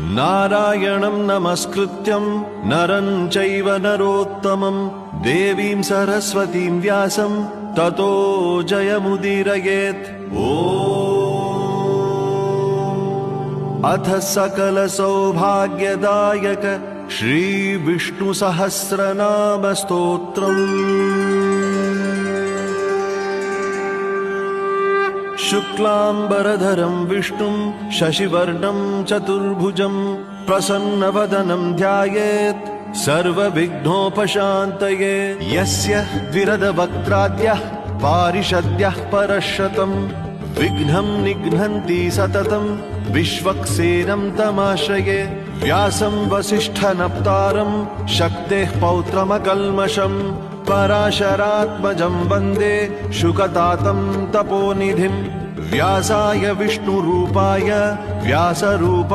नारायणं नमस्कृत्यं नरं चैव नरोत्तमं देवीं सरस्वतीं व्यासं ततो जयमुदीरयेत्। अथ सकल सौभाग्यदायक श्री विष्णु सहस्रनाम स्तोत्रम्। शुक्लांबरधरं विष्णुं शशिवर्णं चतुर्भुजं प्रसन्नवदनं ध्यायेत् सर्वविघ्नोपशान्तये। यस्य द्विरदवक्त्राद्यः पारिषद्यः परशतं विघ्नं निघ्नन्ति सततं विश्वक्सेनं तमाश्रये। व्यासं वसिष्ठनप्तारं शक्तेः पौत्रमकल्मषं पराशरात्मजं वन्दे शुकतातं तपोनिधिं। व्यासाय विष्णुरूपाय व्यासरूपाय